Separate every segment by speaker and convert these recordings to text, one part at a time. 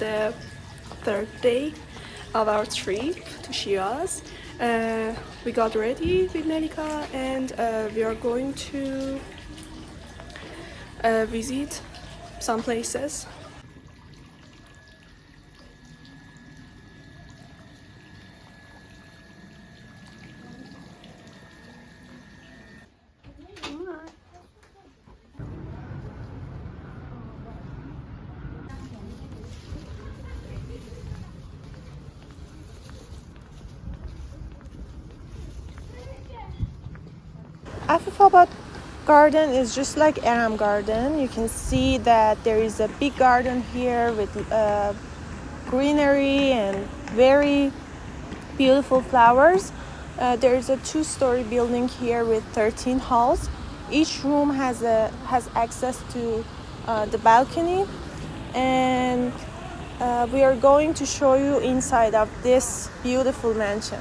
Speaker 1: the third day of our trip to Shiraz. We got ready with Nelika and we are going to visit some places. Afifabad Garden is just like Aram Garden. You can see that there is a big garden here with greenery and very beautiful flowers. There is a two-story building here with 13 halls. Each room has access to the balcony, and we are going to show you inside of this beautiful mansion.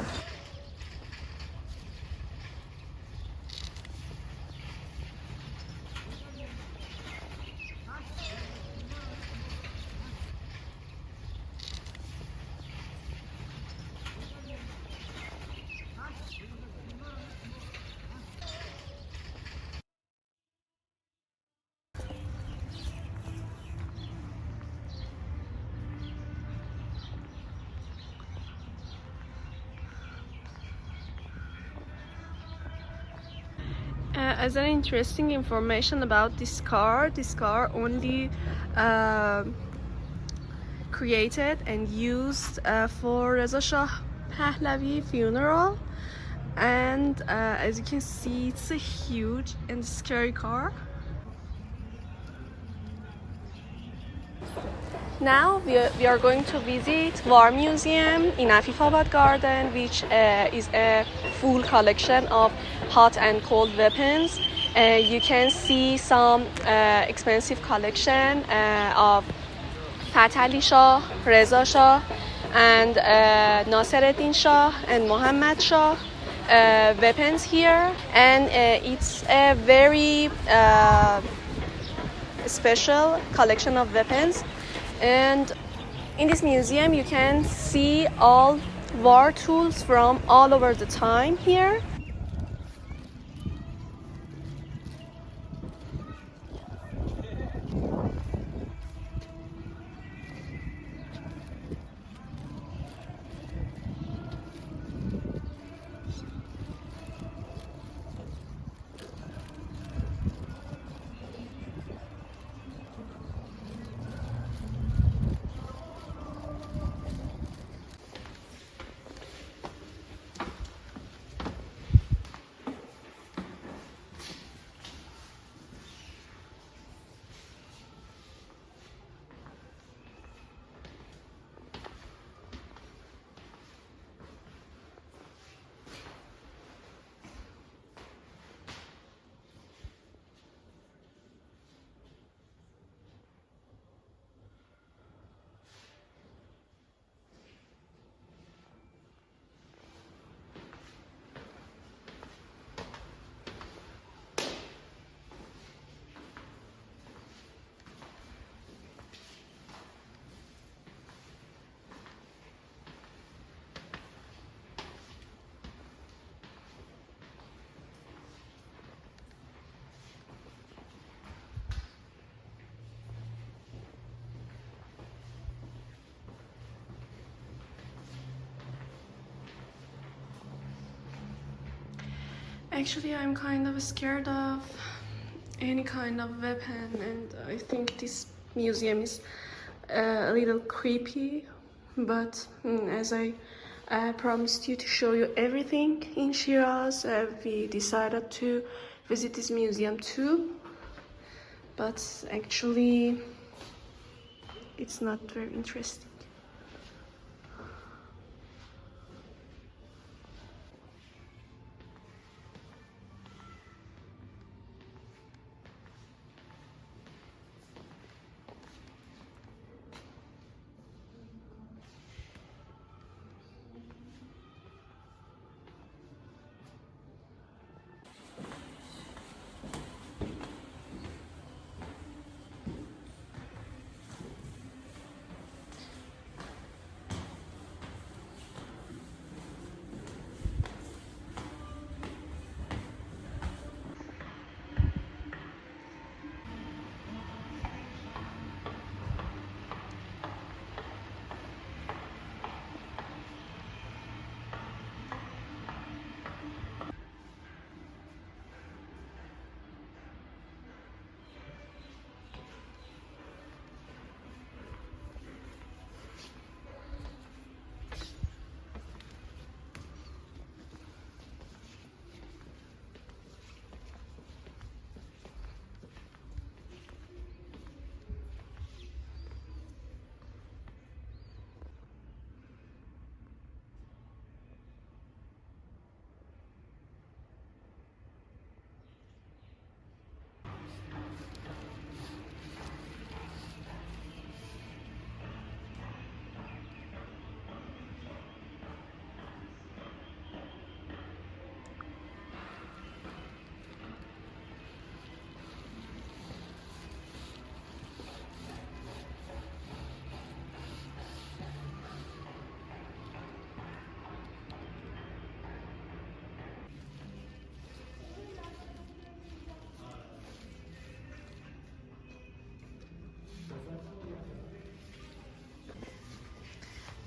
Speaker 1: As an interesting information about this car only created and used for Reza Shah Pahlavi funeral, and as you can see, it's a huge and scary car. Now we are going to visit War Museum in Afifabad Garden, which is a full collection of hot and cold weapons. You can see some expensive collection of Fath Ali Shah, Reza Shah, and Nasiruddin Shah and Muhammad Shah weapons here, and it's a very special collection of weapons. And in this museum you can see all war tools from all over the time here. Actually, I'm kind of scared of any kind of weapon, and I think this museum is a little creepy, but as I promised you to show you everything in Shiraz, we decided to visit this museum too, but actually it's not very interesting.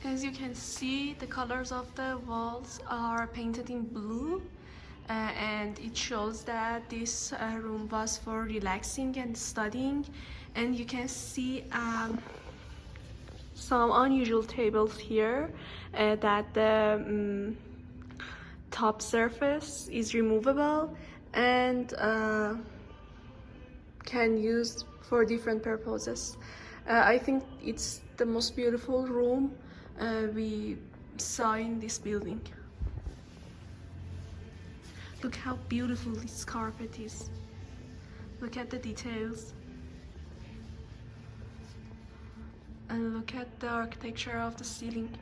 Speaker 1: As you can see, the colors of the walls are painted in blue, and it shows that this room was for relaxing and studying. And you can see some unusual tables here, that the top surface is removable and can use for different purposes. I think it's the most beautiful room we saw in this building. Look how beautiful this carpet is. Look at the details. And look at the architecture of the ceiling.